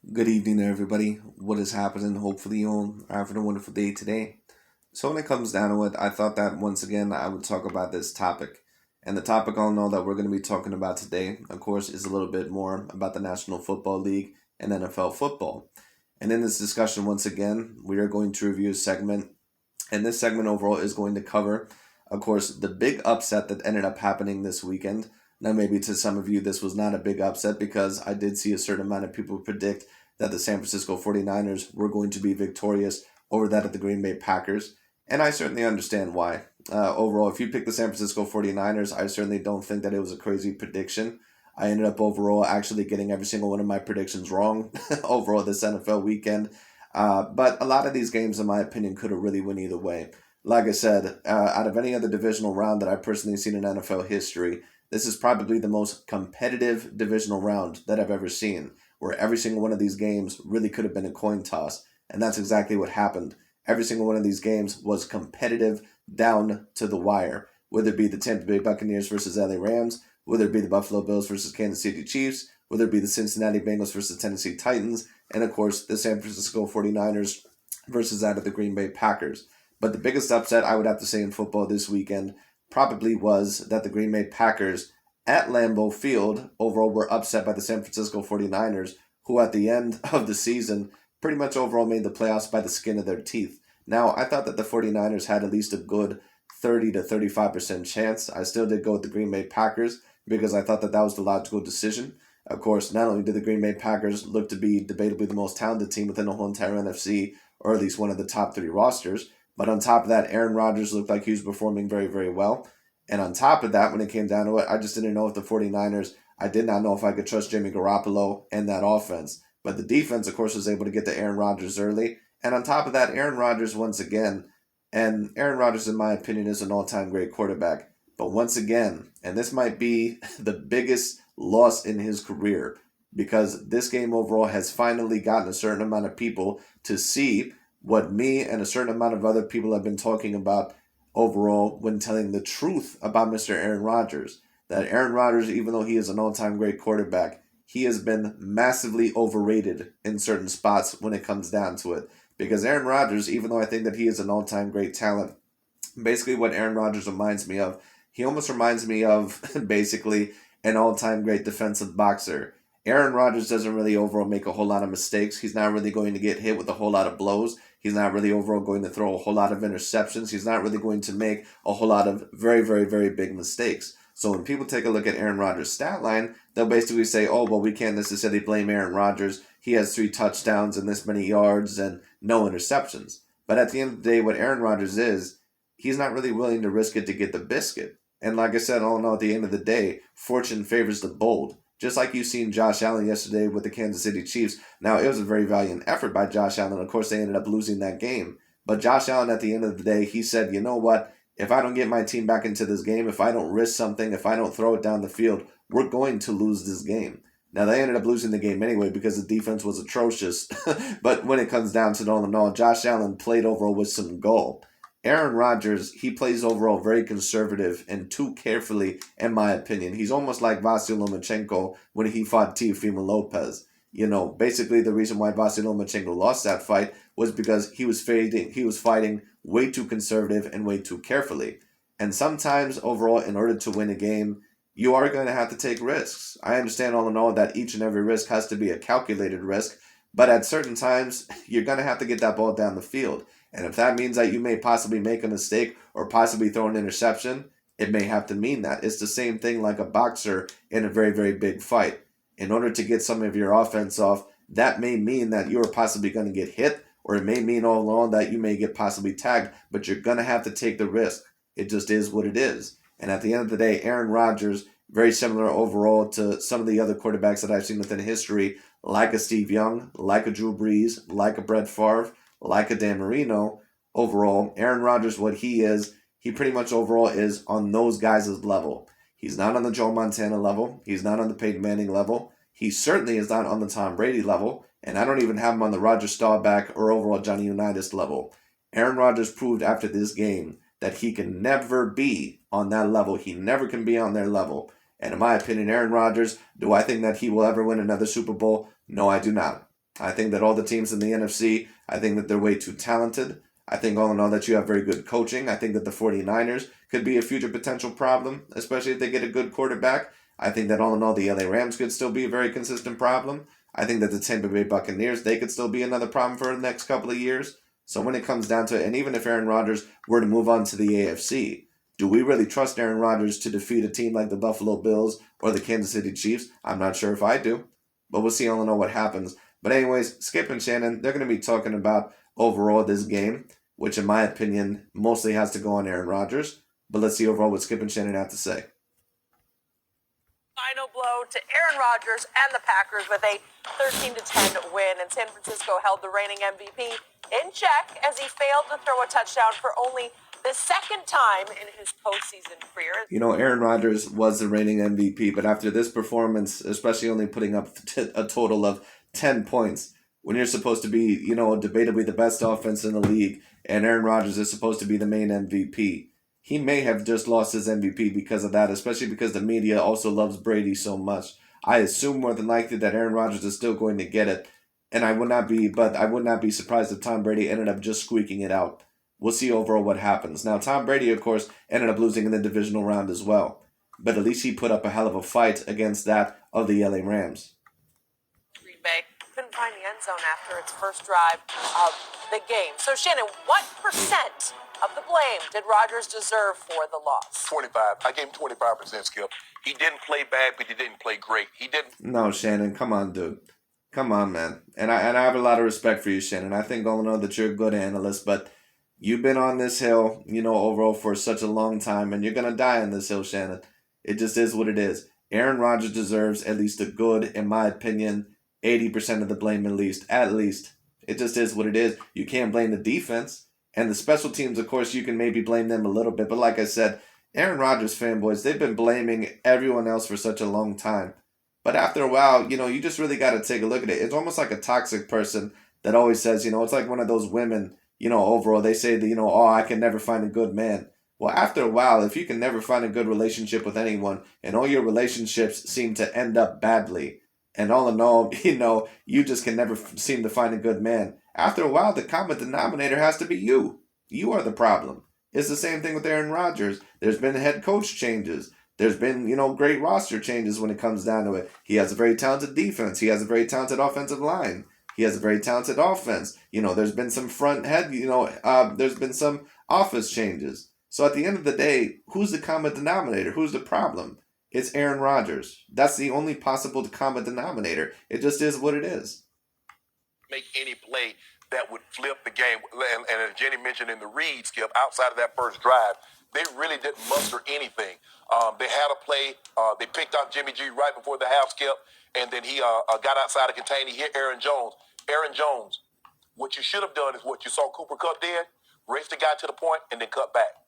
Good evening, everybody. What is happening? Hopefully, you all are having a wonderful day today. So, when it comes down to it, I thought that once again I would talk about this topic. And the topic I'll know that we're going to be talking about today, of course, is a little bit more about the National Football League and NFL football. And in this discussion, once again, we are going to review a segment. And this segment overall is going to cover, of course, the big upset that ended up happening this weekend. Now, maybe to some of you, this was not a big upset because I did see a certain amount of people predict that the San Francisco 49ers were going to be victorious over that of the Green Bay Packers. And I certainly understand why. Overall, if you pick the San Francisco 49ers, I certainly don't think that it was a crazy prediction. I ended up overall actually getting every single one of my predictions wrong overall this NFL weekend. But a lot of these games, in my opinion, could have really went either way. Like I said, out of any other divisional round that I've personally seen in NFL history, this is probably the most competitive divisional round that I've ever seen, where every single one of these games really could have been a coin toss. And that's exactly what happened. Every single one of these games was competitive down to the wire, whether it be the Tampa Bay Buccaneers versus LA Rams, whether it be the Buffalo Bills versus Kansas City Chiefs, whether it be the Cincinnati Bengals versus Tennessee Titans, and of course the San Francisco 49ers versus that of the Green Bay Packers. But the biggest upset I would have to say in football this weekend probably was that the Green Bay Packers at Lambeau Field overall were upset by the San Francisco 49ers, who at the end of the season pretty much overall made the playoffs by the skin of their teeth. Now, I thought that the 49ers had at least a good 30 to 35% chance. I still did go with the Green Bay Packers because I thought that that was the logical decision. Of course, not only did the Green Bay Packers look to be debatably the most talented team within the whole entire NFC, or at least one of the top three rosters, but on top of that, Aaron Rodgers looked like he was performing very, very well. And on top of that, when it came down to it, I just didn't know if the 49ers, I did not know if I could trust Jimmy Garoppolo and that offense. But the defense, of course, was able to get to Aaron Rodgers early. And on top of that, Aaron Rodgers once again, and Aaron Rodgers, in my opinion, is an all time great quarterback. But once again, and this might be the biggest loss in his career, because this game overall has finally gotten a certain amount of people to see what me and a certain amount of other people have been talking about overall when telling the truth about Mr. Aaron Rodgers. That Aaron Rodgers, even though he is an all time great quarterback, he has been massively overrated in certain spots when it comes down to it. Because Aaron Rodgers, even though I think that he is an all time great talent, basically what Aaron Rodgers reminds me of, he almost reminds me of basically an all time great defensive boxer. Aaron Rodgers doesn't really overall make a whole lot of mistakes. He's not really going to get hit with a whole lot of blows. He's not really overall going to throw a whole lot of interceptions. He's not really going to make a whole lot of very, very, very big mistakes. So when people take a look at Aaron Rodgers' stat line, they'll basically say, oh, well, we can't necessarily blame Aaron Rodgers. He has 3 touchdowns and this many yards and no interceptions. But at the end of the day, what Aaron Rodgers is, he's not really willing to risk it to get the biscuit. And like I said, all in all, at the end of the day, fortune favors the bold. Just like you've seen Josh Allen yesterday with the Kansas City Chiefs. Now, it was a very valiant effort by Josh Allen. Of course, they ended up losing that game. But Josh Allen, at the end of the day, he said, you know what? If I don't get my team back into this game, if I don't risk something, if I don't throw it down the field, we're going to lose this game. Now, they ended up losing the game anyway because the defense was atrocious. But when it comes down to it all in all, Josh Allen played overall with some goal. Aaron Rodgers, he plays overall very conservative and too carefully, in my opinion. He's almost like Vasyl Lomachenko when he fought Teofimo Lopez. You know, basically the reason why Vasyl Lomachenko lost that fight was because he was fighting way too conservative and way too carefully. And sometimes overall, in order to win a game, you are going to have to take risks. I understand all in all that each and every risk has to be a calculated risk, but at certain times, you're going to have to get that ball down the field. And if that means that you may possibly make a mistake or possibly throw an interception, it may have to mean that. It's the same thing like a boxer in a very, very big fight. In order to get some of your offense off, that may mean that you're possibly going to get hit, or it may mean all along that you may get possibly tagged, but you're going to have to take the risk. It just is what it is. And at the end of the day, Aaron Rodgers, very similar overall to some of the other quarterbacks that I've seen within history, like a Steve Young, like a Drew Brees, like a Brett Favre, like a Dan Marino, overall, Aaron Rodgers, what he is, he pretty much overall is on those guys' level. He's not on the Joe Montana level. He's not on the Peyton Manning level. He certainly is not on the Tom Brady level. And I don't even have him on the Roger Staubach or overall Johnny Unitas level. Aaron Rodgers proved after this game that he can never be on that level. He never can be on their level. And in my opinion, Aaron Rodgers, do I think that he will ever win another Super Bowl? No, I do not. I think that all the teams in the NFC, I think that they're way too talented. I think all in all that you have very good coaching. I think that the 49ers could be a future potential problem, especially if they get a good quarterback. I think that all in all the LA Rams could still be a very consistent problem. I think that the Tampa Bay Buccaneers, they could still be another problem for the next couple of years. So when it comes down to it, and even if Aaron Rodgers were to move on to the AFC, do we really trust Aaron Rodgers to defeat a team like the Buffalo Bills or the Kansas City Chiefs? I'm not sure if I do, but we'll see all in all what happens. But anyways, Skip and Shannon, they're going to be talking about overall this game, which in my opinion mostly has to go on Aaron Rodgers. But let's see overall what Skip and Shannon have to say. Final blow to Aaron Rodgers and the Packers with a 13-10 win, and San Francisco held the reigning MVP in check as he failed to throw a touchdown for only the second time in his postseason career. You know, Aaron Rodgers was the reigning MVP, but after this performance, especially only putting up a total of 10 points, when you're supposed to be, you know, debatably the best offense in the league, and Aaron Rodgers is supposed to be the main MVP, he may have just lost his MVP because of that, especially because the media also loves Brady so much. I assume more than likely that Aaron Rodgers is still going to get it, and I would not be surprised if Tom Brady ended up just squeaking it out. We'll see overall what happens. Now, Tom Brady, of course, ended up losing in the divisional round as well, but at least he put up a hell of a fight against that of the LA Rams. Green Bay couldn't find the end zone after its first drive of the game. So, Shannon, what percent of the blame did Rodgers deserve for the loss? 25. I gave him 25%, Skip. He didn't play bad, but he didn't play great. He didn't. No, Shannon, come on, dude. Come on, man. And I have a lot of respect for you, Shannon. I think all in all that you're a good analyst, but you've been on this hill, you know, overall for such a long time, and you're going to die on this hill, Shannon. It just is what it is. Aaron Rodgers deserves at least a good, in my opinion, 80% of the blame at least. At least. It just is what it is. You can't blame the defense. And the special teams, of course, you can maybe blame them a little bit. But like I said, Aaron Rodgers fanboys, they've been blaming everyone else for such a long time. But after a while, you know, you just really got to take a look at it. It's almost like a toxic person that always says, you know, it's like one of those women, you know, overall, they say that, you know, oh, I can never find a good man. Well, after a while, if you can never find a good relationship with anyone and all your relationships seem to end up badly, and all in all, you know, you just can never seem to find a good man. After a while, the common denominator has to be you. You are the problem. It's the same thing with Aaron Rodgers. There's been head coach changes. There's been, you know, great roster changes when it comes down to it. He has a very talented defense. He has a very talented offensive line. He has a very talented offense. You know, there's been some front head, you know, there's been some office changes. So at the end of the day, who's the common denominator? Who's the problem? It's Aaron Rodgers. That's the only possible common denominator. It just is what it is. Make any play that would flip the game. And as Jenny mentioned in the read, Skip, outside of that first drive, they really didn't muster anything. They had a play. They picked out Jimmy G right before the half, Skip, and then he got outside the contain. He hit Aaron Jones. Aaron Jones, what you should have done is what you saw Cooper Kupp did, race the guy to the point, and then cut back.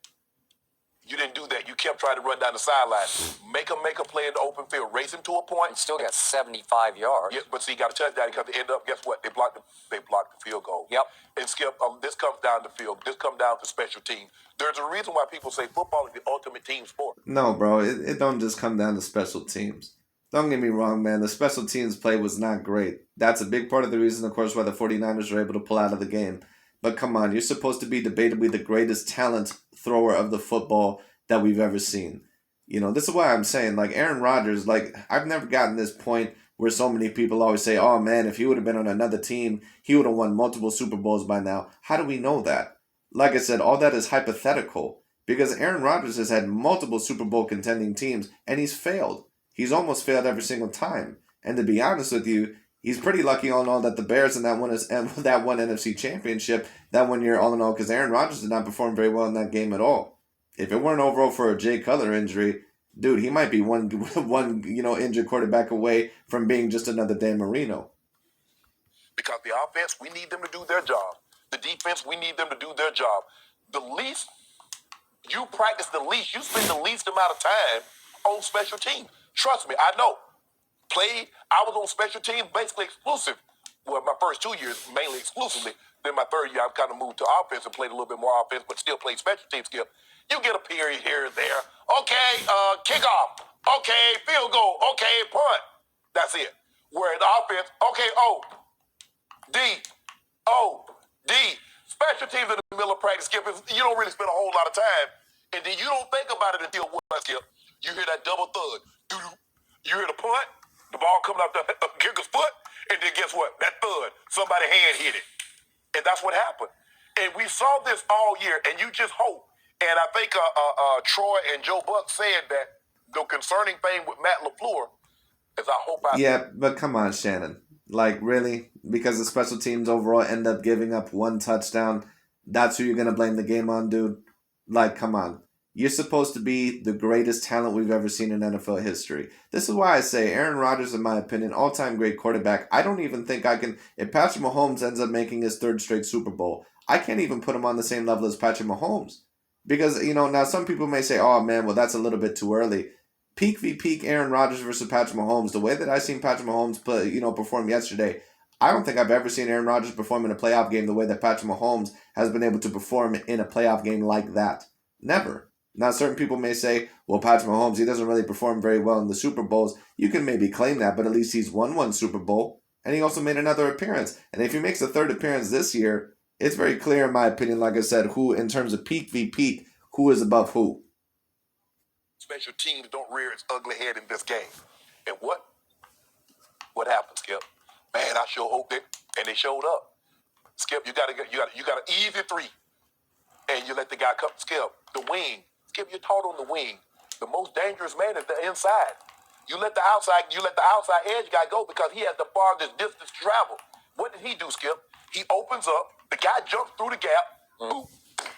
You didn't do that. You kept trying to run down the sideline. Make a play in the open field. Race him to a point. And still got 75 yards. Yeah, but see, you got a touchdown because they end up, guess what? They blocked the field goal. Yep. And Skip, this comes down to field. This comes down to special teams. There's a reason why people say football is the ultimate team sport. No, bro. It don't just come down to special teams. Don't get me wrong, man. The special teams play was not great. That's a big part of the reason, of course, why the 49ers were able to pull out of the game. But come on, you're supposed to be debatably the greatest talent thrower of the football that we've ever seen. You know, this is why I'm saying, like, Aaron Rodgers, like, I've never gotten this point where so many people always say, oh, man, if he would have been on another team, he would have won multiple Super Bowls by now. How do we know that? Like I said, all that is hypothetical because Aaron Rodgers has had multiple Super Bowl contending teams, and he's failed. He's almost failed every single time. And to be honest with you, he's pretty lucky all in all that the Bears and that one NFC championship that 1 year all in all because Aaron Rodgers did not perform very well in that game at all. If it weren't overall for a Jay Cutler injury, dude, he might be one injured quarterback away from being just another Dan Marino. Because the offense, we need them to do their job. The defense, we need them to do their job. The least you practice, the least you spend the least amount of time on special teams. Trust me, I know. I was on special teams basically exclusive. Well, my first 2 years mainly exclusively. Then my third year, I kind of moved to offense and played a little bit more offense, but still played special teams, Skip. You get a period here and there. Okay, kickoff. Okay, field goal. Okay, punt. That's it. Where in the offense, okay, D. Special teams in the middle of practice, Skip, you don't really spend a whole lot of time, and then you don't think about it until what, Skip? You hear that double thud. Doo-doo. You hear the punt, the ball coming out the kicker's foot, and then guess what? That thud, somebody hand hit it. And that's what happened. And we saw this all year, and you just hope. And I think Troy and Joe Buck said that the concerning thing with Matt LaFleur is Yeah, but come on, Shannon. Like, really? Because the special teams overall end up giving up one touchdown, that's who you're going to blame the game on, dude? Like, come on. You're supposed to be the greatest talent we've ever seen in NFL history. This is why I say Aaron Rodgers, in my opinion, all-time great quarterback. I don't even think I can... If Patrick Mahomes ends up making his third straight Super Bowl, I can't even put him on the same level as Patrick Mahomes. Because, now some people may say, oh, man, well, that's a little bit too early. Peak v. peak Aaron Rodgers versus Patrick Mahomes, the way that I seen Patrick Mahomes perform yesterday, I don't think I've ever seen Aaron Rodgers perform in a playoff game the way that Patrick Mahomes has been able to perform in a playoff game like that. Never. Now, certain people may say, well, Patrick Mahomes, he doesn't really perform very well in the Super Bowls. You can maybe claim that, but at least he's won one Super Bowl, and he also made another appearance. And if he makes a third appearance this year, it's very clear, in my opinion, like I said, who, in terms of peak v. peak, who is above who. Special teams don't rear its ugly head in this game. And what happened, Skip? Man, I sure hope and they showed up. Skip, you got an easy three, and you let the guy come. Skip, the wing. Skip, you're taught on the wing. The most dangerous man is the inside. You let the outside edge guy go because he has the farthest distance to travel. What did he do, Skip? He opens up. The guy jumps through the gap. Boop,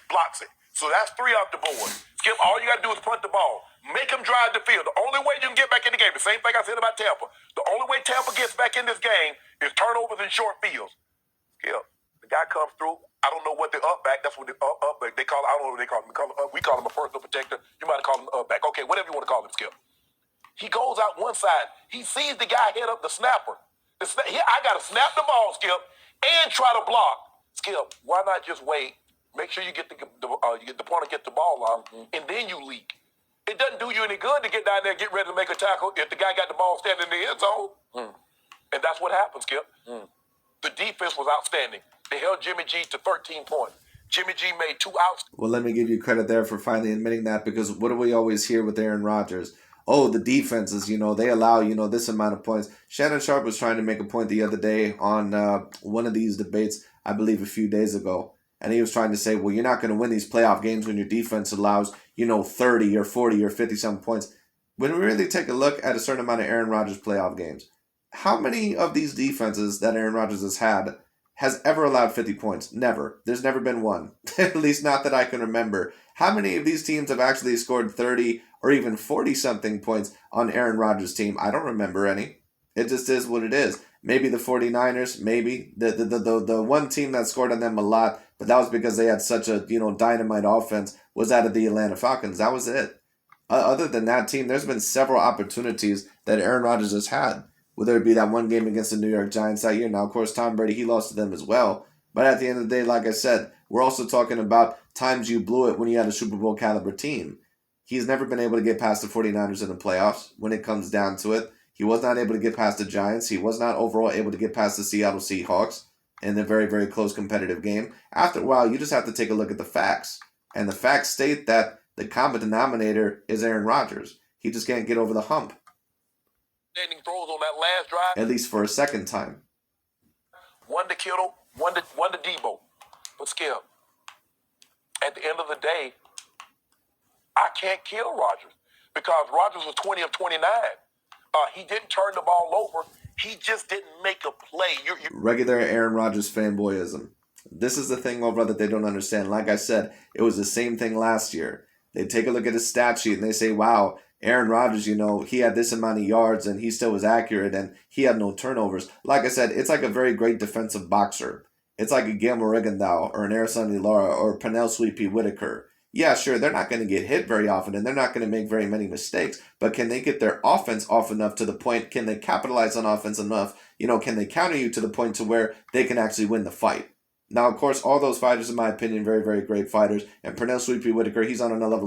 blocks it. So that's three off the board. Skip, all you got to do is punt the ball. Make him drive the field. The only way you can get back in the game, the same thing I said about Tampa. The only way Tampa gets back in this game is turnovers and short fields. Skip, the guy comes through. I don't know what the up back. That's what the up back. They call. I don't know what they call him. We call him a personal protector. You might call him up back. Okay, whatever you want to call him, Skip. He goes out one side. He sees the guy head up the snapper. I got to snap the ball, Skip, and try to block. Skip, why not just wait? Make sure you get the point to get the ball off, and then you leak. It doesn't do you any good to get down there and get ready to make a tackle if the guy got the ball standing in the end zone. And that's what happened, Skip. The defense was outstanding. They held Jimmy G to 13 points. Jimmy G made 2 outs. Well, let me give you credit there for finally admitting that, because what do we always hear with Aaron Rodgers? Oh, the defenses, they allow, this amount of points. Shannon Sharp was trying to make a point the other day on one of these debates, I believe a few days ago. And he was trying to say, well, you're not going to win these playoff games when your defense allows, 30 or 40 or 50-some points. When we really take a look at a certain amount of Aaron Rodgers playoff games, how many of these defenses that Aaron Rodgers has had has ever allowed 50 points? Never. There's never been one. At least not that I can remember. How many of these teams have actually scored 30 or even 40-something points on Aaron Rodgers' team? I don't remember any. It just is what it is. Maybe the 49ers, maybe. The one team that scored on them a lot, but that was because they had such a, dynamite offense, was out of the Atlanta Falcons. That was it. Other than that team, there's been several opportunities that Aaron Rodgers has had, whether it be that one game against the New York Giants that year. Now, of course, Tom Brady, he lost to them as well. But at the end of the day, like I said, we're also talking about times you blew it when you had a Super Bowl caliber team. He's never been able to get past the 49ers in the playoffs when it comes down to it. He was not able to get past the Giants. He was not overall able to get past the Seattle Seahawks in a very, very close competitive game. After a while, you just have to take a look at the facts. And the facts state that the common denominator is Aaron Rodgers. He just can't get over the hump. Standing throws on that last drive. At least for a second time. One to Kittle, one to Debo. But Skip, at the end of the day, I can't kill Rodgers because Rodgers was 20 of 29. He didn't turn the ball over. He just didn't make a play. Regular Aaron Rodgers fanboyism. This is the thing, my brother, they don't understand. Like I said, it was the same thing last year. They take a look at his stat sheet and they say, wow, Aaron Rodgers, he had this amount of yards and he still was accurate and he had no turnovers. Like I said, it's like a very great defensive boxer. It's like a Guillermo Rigondeaux or an Ersan Lara or Pernell Sweet Whitaker. Yeah, sure, they're not going to get hit very often and they're not going to make very many mistakes, but can they get their offense off enough to the point, can they capitalize on offense enough, can they counter you to the point to where they can actually win the fight? Now, of course, all those fighters, in my opinion, very, very great fighters, and Pernell Sweet Whitaker, he's on another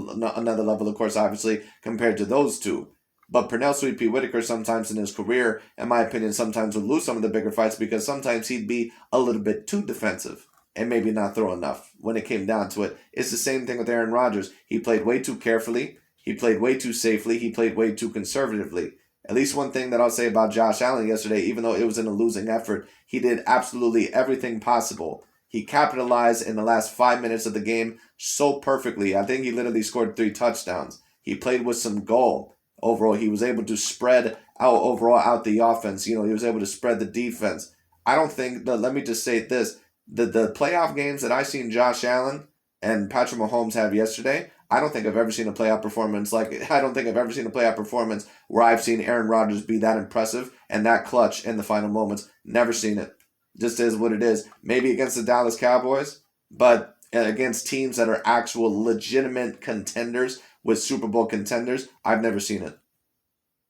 level, of course, obviously, compared to those two. But Pernell Sweet Pea Whitaker sometimes in his career, in my opinion, sometimes would lose some of the bigger fights because sometimes he'd be a little bit too defensive and maybe not throw enough when it came down to it. It's the same thing with Aaron Rodgers. He played way too carefully. He played way too safely. He played way too conservatively. At least one thing that I'll say about Josh Allen yesterday, even though it was in a losing effort, he did absolutely everything possible. He capitalized in the last 5 minutes of the game so perfectly. I think he literally scored 3 touchdowns. He played with some goal. Overall, he was able to spread out the offense. He was able to spread the defense. I don't think that, let me just say this, the playoff games that I seen Josh Allen and Patrick Mahomes have yesterday, I don't think I've ever seen a playoff performance I don't think I've ever seen a playoff performance where I've seen Aaron Rodgers be that impressive and that clutch in the final moments. Never seen it. Just is what it is. Maybe against the Dallas Cowboys, but against teams that are actual legitimate contenders with Super Bowl contenders, I've never seen it.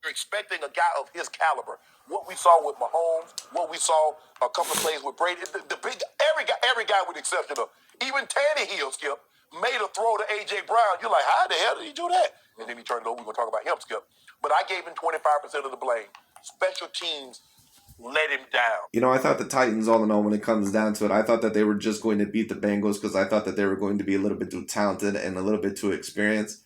You're expecting a guy of his caliber. What we saw with Mahomes, what we saw a couple of plays with Brady, every guy with the exception of even Tannehill, Skip, made a throw to A.J. Brown. You're like, how the hell did he do that? And then he turned it over. We're going to talk about him, Skip. But I gave him 25% of the blame. Special teams let him down. I thought the Titans, all in all, when it comes down to it, I thought that they were just going to beat the Bengals because I thought that they were going to be a little bit too talented and a little bit too experienced.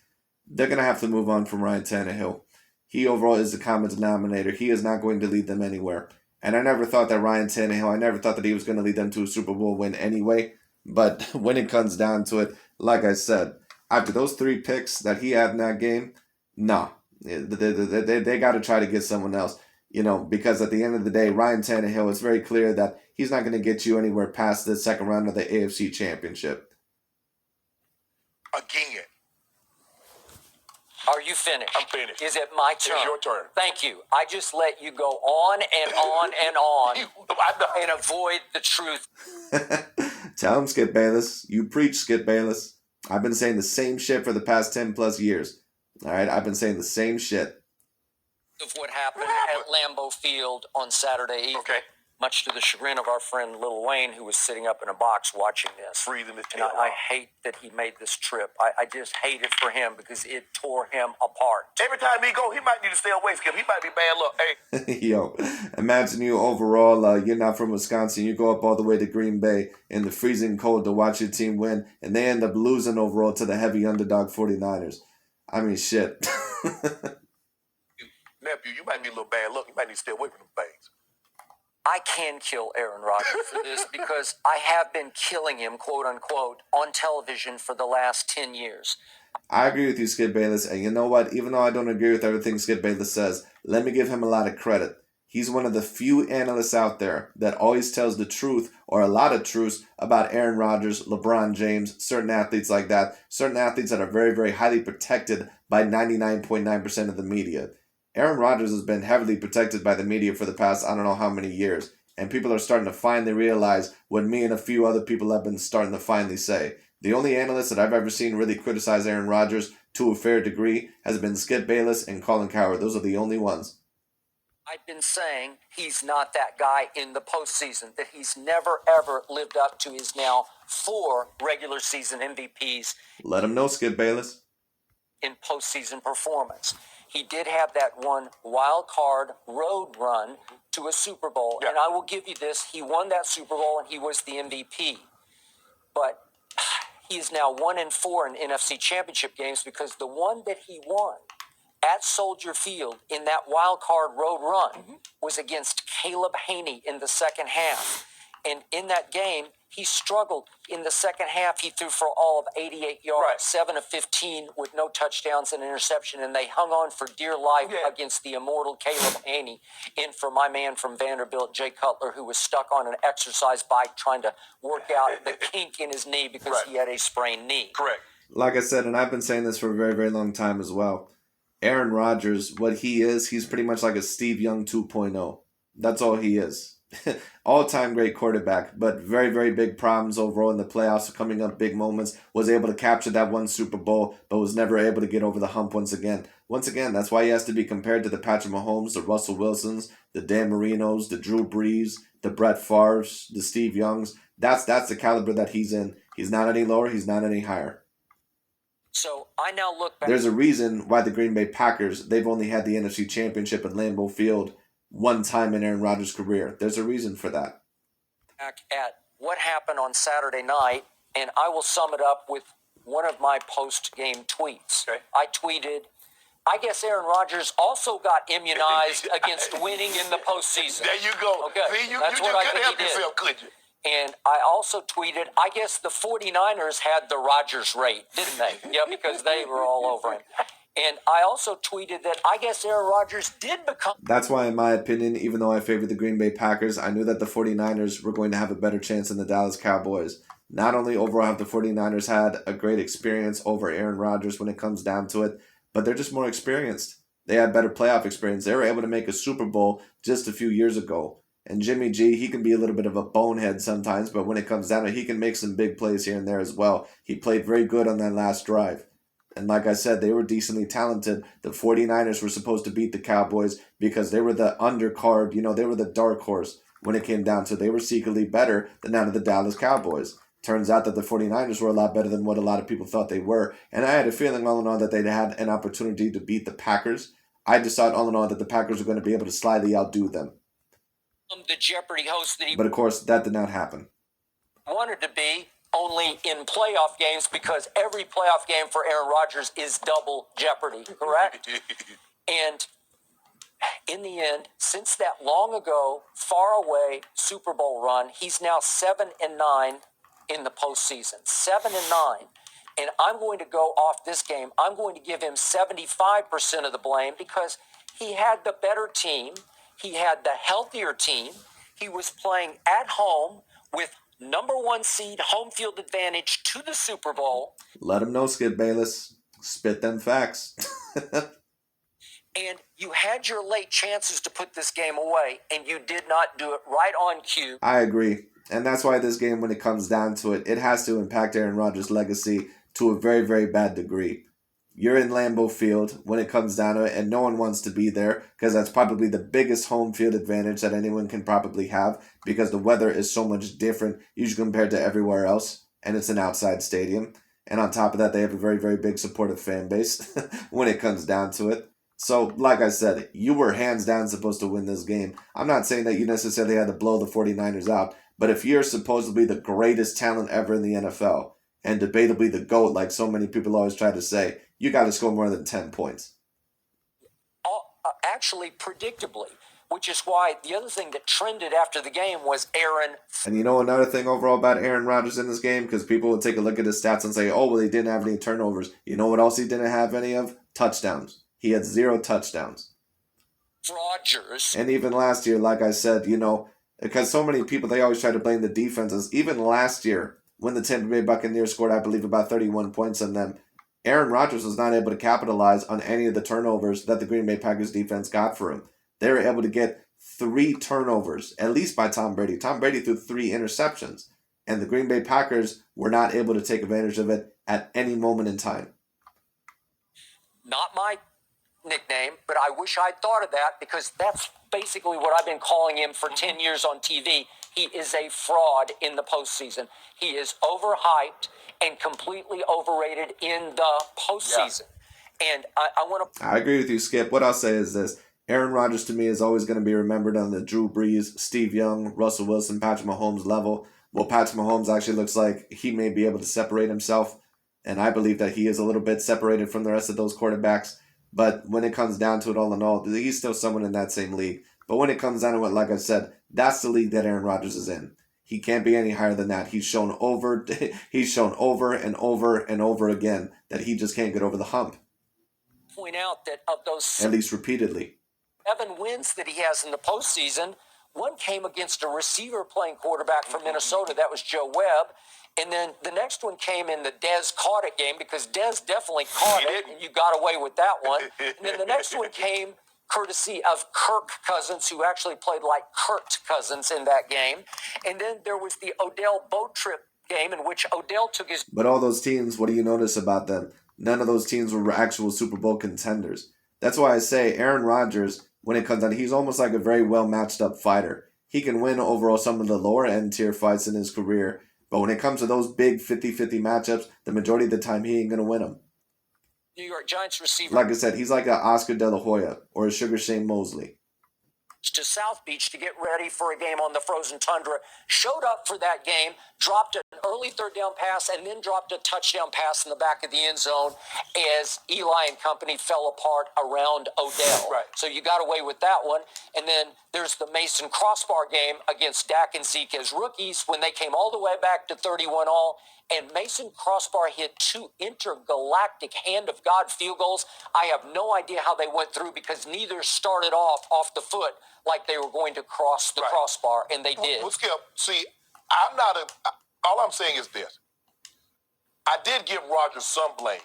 They're going to have to move on from Ryan Tannehill. He overall is the common denominator. He is not going to lead them anywhere. And I never thought that Ryan Tannehill, I never thought that he was going to lead them to a Super Bowl win anyway. But when it comes down to it, like I said, after those 3 picks that he had in that game, no. They got to try to get someone else. Because at the end of the day, Ryan Tannehill, it's very clear that he's not going to get you anywhere past the second round of the AFC Championship. Again. Are you finished? I'm finished. Is it my turn? It's your turn. Thank you. I just let you go on and on and on I know. and avoid the truth. Tell him, Skip Bayless. You preach, Skip Bayless. I've been saying the same shit for the past 10 plus years. All right? I've been saying the same shit. Of what happened at Lambeau Field on Saturday evening. Okay. Much to the chagrin of our friend Lil Wayne, who was sitting up in a box watching this. Freezing his And tail I off. hate that he made this trip. I just hate it for him because it tore him apart. Every time he go, he might need to stay away, Skip. He might be bad luck. Hey. Yo, imagine you overall, you're not from Wisconsin, you go up all the way to Green Bay in the freezing cold to watch your team win, and they end up losing overall to the heavy underdog 49ers. I mean, shit. Nephew, you might be a little bad luck. You might need to stay away from them things. I can kill Aaron Rodgers for this because I have been killing him, quote unquote, on television for the last 10 years. I agree with you, Skip Bayless, and you know what? Even though I don't agree with everything Skip Bayless says, let me give him a lot of credit. He's one of the few analysts out there that always tells the truth, or a lot of truths, about Aaron Rodgers, LeBron James, certain athletes like that, certain athletes that are very, very highly protected by 99.9% of the media. Aaron Rodgers has been heavily protected by the media for the past I don't know how many years, and people are starting to finally realize what me and a few other people have been starting to finally say. The only analyst that I've ever seen really criticize Aaron Rodgers to a fair degree has been Skip Bayless and Colin Cowherd. Those are the only ones. I've been saying he's not that guy in the postseason, that he's never, ever lived up to his now 4 regular season MVPs. Let him know, Skip Bayless. In postseason performance. He did have that one wild card road run to a Super Bowl, and I will give you this, he won that Super Bowl and he was the MVP. But he is now 1-4 in NFC Championship games because the one that he won at Soldier Field in that wild card road run was against Caleb Haney in the second half. And in that game, he struggled. In the second half, he threw for all of 88 yards, 7 of 15 with no touchdowns and interception, and they hung on for dear life against the immortal Caleb Haney. In for my man from Vanderbilt, Jay Cutler, who was stuck on an exercise bike trying to work out the kink in his knee because he had a sprained knee. Correct. Like I said, and I've been saying this for a very, very long time as well, Aaron Rodgers, what he is, he's pretty much like a Steve Young 2.0. That's all he is. All-time great quarterback, but very, very big problems overall in the playoffs, coming up big moments, was able to capture that one Super Bowl, but was never able to get over the hump once again. Once again, that's why he has to be compared to the Patrick Mahomes, the Russell Wilsons, the Dan Marinos, the Drew Brees, the Brett Favres, the Steve Youngs. That's the caliber that he's in. He's not any lower, he's not any higher. So I now look back. There's a reason why the Green Bay Packers, they've only had the NFC Championship at Lambeau Field one time in Aaron Rodgers' career. There's a reason for that. Back at what happened on Saturday night, and I will sum it up with one of my post-game tweets. Okay. I tweeted, I guess Aaron Rodgers also got immunized against winning in the postseason. There you go. Okay. See, you That's just what I couldn't think help he did. yourself, could you? And I also tweeted, I guess the 49ers had the Rodgers rate, didn't they? Yeah, because they were all over him. And I also tweeted that I guess Aaron Rodgers did become... That's why, in my opinion, even though I favored the Green Bay Packers, I knew that the 49ers were going to have a better chance than the Dallas Cowboys. Not only overall have the 49ers had a great experience over Aaron Rodgers when it comes down to it, but they're just more experienced. They had better playoff experience. They were able to make a Super Bowl just a few years ago. And Jimmy G, he can be a little bit of a bonehead sometimes, but when it comes down to it, he can make some big plays here and there as well. He played very good on that last drive. And like I said, they were decently talented. The 49ers were supposed to beat the Cowboys because they were the undercard, they were the dark horse when it came down to it. They were secretly better than that of the Dallas Cowboys. Turns out that the 49ers were a lot better than what a lot of people thought they were. And I had a feeling all in all that they'd had an opportunity to beat the Packers. I just thought all in all that the Packers were going to be able to slightly outdo them. the Jeopardy host that he But of course, that did not happen. wanted to be, only in playoff games, because every playoff game for Aaron Rodgers is double Jeopardy, correct? And in the end, since that long ago, far away Super Bowl run, he's now 7-9 in the postseason. 7-9. And I'm going to go off this game. I'm going to give him 75% of the blame because he had the better team. He had the healthier team. He was playing at home with number one seed home field advantage to the Super Bowl. Let him know, Skip Bayless. Spit them facts. And you had your late chances to put this game away, and you did not do it right on cue. I agree. And that's why this game, when it comes down to it, it has to impact Aaron Rodgers' legacy to a very, very bad degree. You're in Lambeau Field when it comes down to it, and no one wants to be there because that's probably the biggest home field advantage that anyone can probably have because the weather is so much different, usually compared to everywhere else, and it's an outside stadium. And on top of that, they have a very, very big supportive fan base when it comes down to it. So, like I said, you were hands down supposed to win this game. I'm not saying that you necessarily had to blow the 49ers out, but if you're supposedly the greatest talent ever in the NFL, and debatably the GOAT, like so many people always try to say, you got to score more than 10 points. Actually, predictably, which is why the other thing that trended after the game was Aaron. And you know another thing overall about Aaron Rodgers in this game? Because people would take a look at his stats and say, oh, well, he didn't have any turnovers. You know what else he didn't have any of? Touchdowns. He had 0 touchdowns. Rodgers. And even last year, like I said, because so many people, they always try to blame the defenses. Even last year, when the Tampa Bay Buccaneers scored, I believe, about 31 points on them, Aaron Rodgers was not able to capitalize on any of the turnovers that the Green Bay Packers defense got for him. They were able to get 3 turnovers, at least by Tom Brady. Tom Brady threw 3 interceptions, and the Green Bay Packers were not able to take advantage of it at any moment in time. Not my nickname, but I wish I'd thought of that because that's basically what I've been calling him for 10 years on TV. He is a fraud in the postseason. He is overhyped and completely overrated in the postseason. Yeah. And I want to... I agree with you, Skip. What I'll say is this. Aaron Rodgers, to me, is always going to be remembered on the Drew Brees, Steve Young, Russell Wilson, Patrick Mahomes level. Well, Patrick Mahomes actually looks like he may be able to separate himself, and I believe that he is a little bit separated from the rest of those quarterbacks. But when it comes down to it all in all, he's still someone in that same league. But when it comes down to it, like I said, that's the league that Aaron Rodgers is in. He can't be any higher than that. He's shown over and over and over again that he just can't get over the hump. Point out that of those at least repeatedly 7 wins that he has in the postseason, one came against a receiver playing quarterback from Minnesota. That was Joe Webb. And then the next one came in the Dez caught it game because Dez definitely caught it, and you got away with that one. And then the next one came courtesy of Kirk Cousins, who actually played like Kurt Cousins in that game. And then there was the Odell boat trip game in which Odell took his... But all those teams, what do you notice about them? None of those teams were actual Super Bowl contenders. That's why I say Aaron Rodgers, when it comes down, he's almost like a very well matched up fighter. He can win overall some of the lower end tier fights in his career. But when it comes to those big 50-50 matchups, the majority of the time he ain't going to win them. New York Giants receiver. Like I said, he's like a Oscar De La Hoya or a Sugar Shane Mosley. To South Beach to get ready for a game on the frozen tundra, showed up for that game, dropped an early third down pass, and then dropped a touchdown pass in the back of the end zone as Eli and company fell apart around Odell. Right. So you got away with that one. And then there's the Mason Crossbar game against Dak and Zeke as rookies when they came all the way back to 31 all. And Mason Crossbar hit 2 intergalactic hand of God field goals. I have no idea how they went through because neither started off the foot like they were going to cross the crossbar, and they did. Well, Skip, see, all I'm saying is this. I did give Rodgers some blame.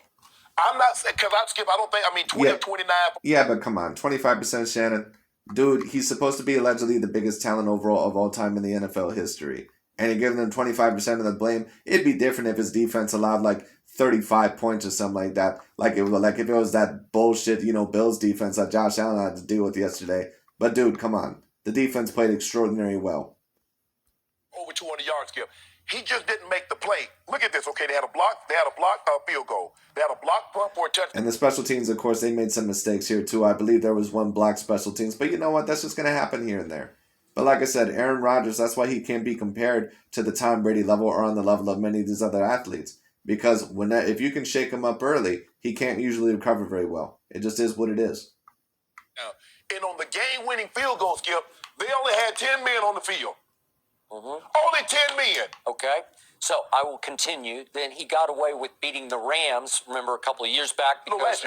I'm not saying, because Skip, I don't think, 20 or 29. Yeah, but come on, 25% Shannon. Dude, he's supposed to be allegedly the biggest talent overall of all time in the NFL history. And you're giving him 25% of the blame. It'd be different if his defense allowed like 35 points or something like that. Like if it was that bullshit, Bills defense that Josh Allen had to deal with yesterday. But dude, come on. The defense played extraordinarily well. Over 200 yards, Skip. He just didn't make the play. Look at this. Okay, they had a block field goal. They had a block punt for a touchdown. And the special teams, of course, they made some mistakes here too. I believe there was one block special teams. But you know what? That's just going to happen here and there. But like I said, Aaron Rodgers, that's why he can't be compared to the Tom Brady level or on the level of many of these other athletes. Because if you can shake him up early, he can't usually recover very well. It just is what it is. And on the game-winning field goal, Skip, they only had 10 men on the field. Only 10 men. Okay. So I will continue. Then he got away with beating the Rams, remember, a couple of years back? Because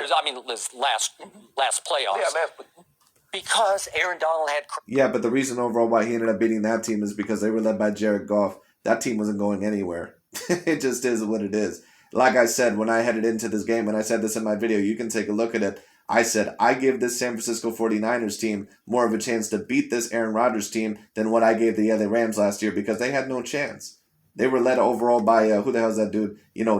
last playoffs. Yeah, last. Because Aaron Donald had... Yeah, but the reason overall why he ended up beating that team is because they were led by Jared Goff. That team wasn't going anywhere. It just is what it is. Like I said, when I headed into this game, and I said this in my video, you can take a look at it. I said, I give this San Francisco 49ers team more of a chance to beat this Aaron Rodgers team than what I gave the LA Rams last year because they had no chance. They were led overall by, who the hell is that dude?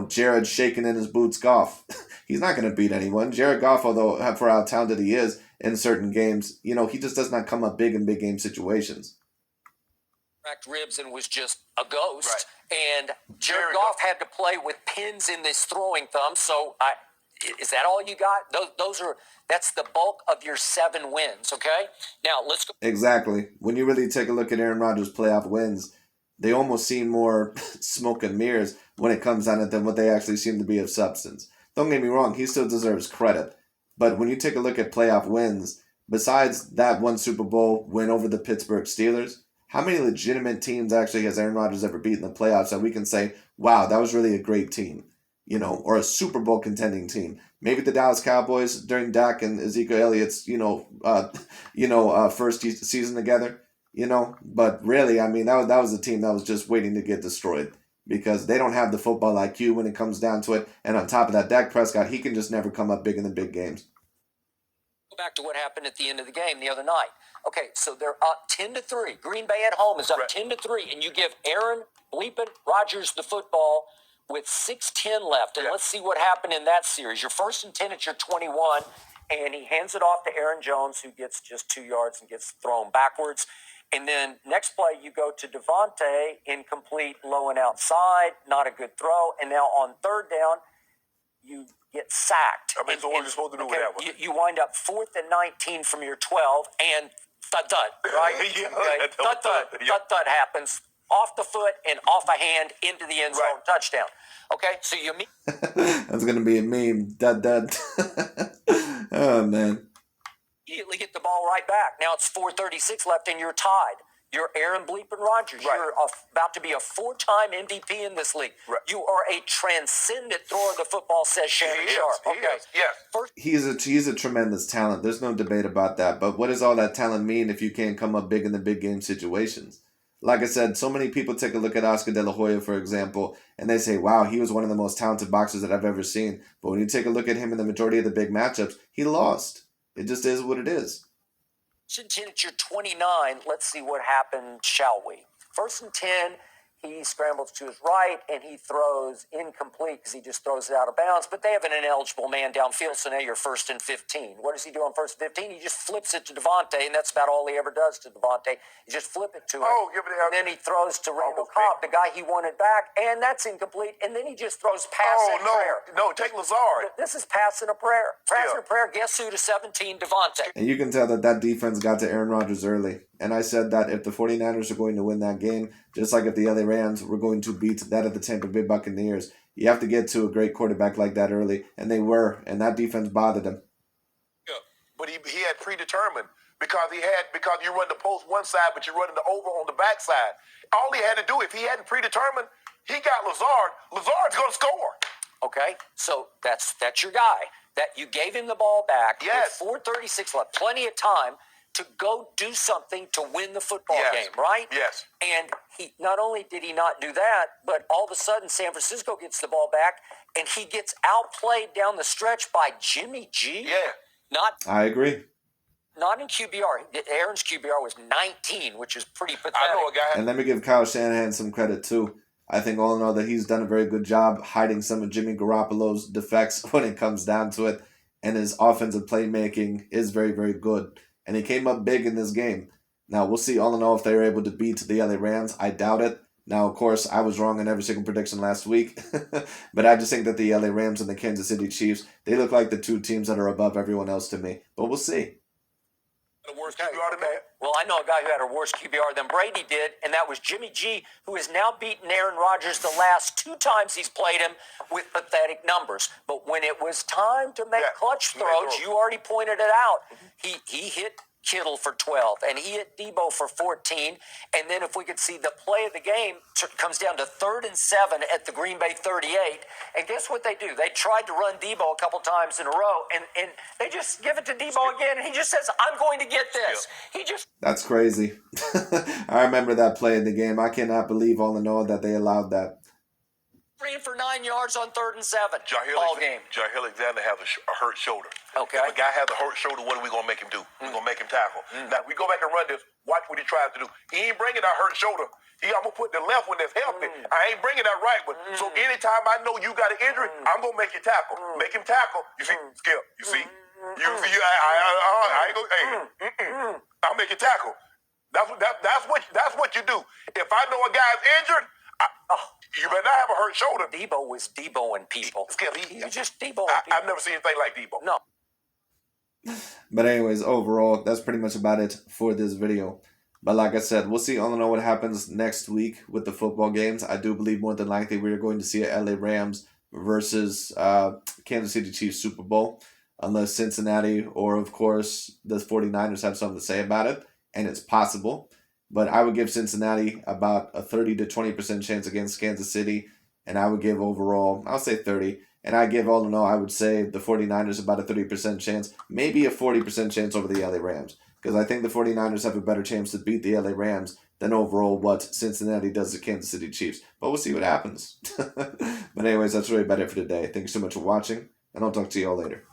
Jared shaking in his boots Goff. He's not going to beat anyone. Jared Goff, although for how talented he is in certain games, he just does not come up big in big game situations. Cracked ribs and was just a ghost. Right. And Jared Goff had to play with pins in this throwing thumb. So is that all you got? That's the bulk of your 7 wins. Okay. Now let's go. Exactly. When you really take a look at Aaron Rodgers' playoff wins, they almost seem more smoke and mirrors when it comes down to than what they actually seem to be of substance. Don't get me wrong, he still deserves credit. But when you take a look at playoff wins, besides that one Super Bowl win over the Pittsburgh Steelers, how many legitimate teams actually has Aaron Rodgers ever beaten in the playoffs that we can say, wow, that was really a great team, or a Super Bowl contending team? Maybe the Dallas Cowboys during Dak and Ezekiel Elliott's, first season together, But really, that was a team that was just waiting to get destroyed because they don't have the football IQ when it comes down to it. And on top of that, Dak Prescott, he can just never come up big in the big games. Go back to what happened at the end of the game the other night. Okay, so they're up 10-3. Green Bay at home is up 10-3, and you give Aaron bleeping Rodgers the football with 6:10 left. And let's see what happened in that series. You're 1st and 10 at your 21, and he hands it off to Aaron Jones, who gets just 2 yards and gets thrown backwards. And then next play, you go to Devontae, incomplete, low and outside, not a good throw. And now on 3rd down, you get sacked. So what are you supposed to do with that one? You wind up 4th and 19 from your 12, and thud, right? Thud happens off the foot and off a hand into the end zone, touchdown. Okay, so you mean that's gonna be a meme. Dud. Oh man. Immediately get the ball right back. Now it's 4:36 left, and you're tied. You're Aaron bleeping Rodgers. Right. You're about to be a 4-time MVP in this league. Right. You are a transcendent thrower of the football, says Shannon Sharp. Okay. He's a tremendous talent. There's no debate about that. But what does all that talent mean if you can't come up big in the big game situations? Like I said, so many people take a look at Oscar De La Hoya, for example, and they say, wow, he was one of the most talented boxers that I've ever seen. But when you take a look at him in the majority of the big matchups, he lost. It just is what it is. 1st and 10 at your 29. Let's see what happened, shall we? 1st and 10. He scrambles to his right, and he throws incomplete because he just throws it out of bounds. But they have an ineligible man downfield, so now you're 1st and 15. What does he do on 1st and 15? He just flips it to Devontae, and that's about all he ever does to Devontae. He just flip it to him. And then he throws to Randall Cobb, the guy he wanted back, and that's incomplete. And then he just throws pass and prayer. No, take Lazard. This is passing a prayer. Passing a prayer, guess who to 17? Devontae. And you can tell that defense got to Aaron Rodgers early. And I said that if the 49ers are going to win that game, just like if the LA Rams were going to beat that of the Tampa Bay Buccaneers, you have to get to a great quarterback like that early. And they were. And that defense bothered him. Yeah, but he had predetermined because you run the post one side, but you're running the over on the back side. All he had to do, if he hadn't predetermined, he got Lazard. Lazard's going to score. Okay, so that's your guy. That you gave him the ball back with 4:36 left, plenty of time to go do something to win the football game, right? Yes. And he not only did he not do that, but all of a sudden San Francisco gets the ball back and he gets outplayed down the stretch by Jimmy G. Yeah. I agree. Not in QBR. Aaron's QBR was 19, which is pretty pathetic. I know a guy. And let me give Kyle Shanahan some credit too. I think all in all that he's done a very good job hiding some of Jimmy Garoppolo's defects when it comes down to it. And his offensive playmaking is very, very good. And he came up big in this game. Now, we'll see all in all if they were able to beat the LA Rams. I doubt it. Now, of course, I was wrong in every single prediction last week. But I just think that the LA Rams and the Kansas City Chiefs, they look like the two teams that are above everyone else to me. But we'll see. The worst QBR than that. Well, I know a guy who had a worse QBR than Brady did, and that was Jimmy G, who has now beaten Aaron Rodgers the last 2 times he's played him with pathetic numbers. But when it was time to make clutch throws, you already pointed it out. He hit Kittle for 12, and he hit Debo for 14. And then if we could see the play of the game, comes down to 3rd and 7 at the Green Bay 38. And guess what they do? They tried to run Debo a couple times in a row, and they just give it to Debo again, and he just says, I'm going to get this. That's crazy. I remember that play in the game. I cannot believe all in all that they allowed that. Ran for 9 yards on 3rd and 7. Ball game. Jair Alexander has a hurt shoulder. Okay. If a guy has a hurt shoulder, what are we going to make him do? We're going to make him tackle. Now, if we go back and run this, watch what he tries to do. He ain't bringing that hurt shoulder. I'm going to put the left one that's healthy. I ain't bringing that right one. So anytime I know you got an injury, I'm going to make you tackle. Make him tackle. You see? Skip. You see? You see? I ain't going to... I'll make you tackle. That's what you do. If I know a guy's injured, you better not have a hurt shoulder. Debo was Deboing people. Skip, he was just Deboing people. I've never seen anything like Debo. No. But anyways, overall, that's pretty much about it for this video. But like I said, we'll see all in all what happens next week with the football games. I do believe more than likely we're going to see a LA Rams versus Kansas City Chiefs Super Bowl. Unless Cincinnati or, of course, the 49ers have something to say about it. And it's possible. But I would give Cincinnati about a 30 to 20% chance against Kansas City. And I would give overall, I'll say 30. And I give all in all, I would say the 49ers about a 30% chance. Maybe a 40% chance over the LA Rams. Because I think the 49ers have a better chance to beat the LA Rams than overall what Cincinnati does to Kansas City Chiefs. But we'll see what happens. But anyways, that's really about it for today. Thank you so much for watching. And I'll talk to you all later.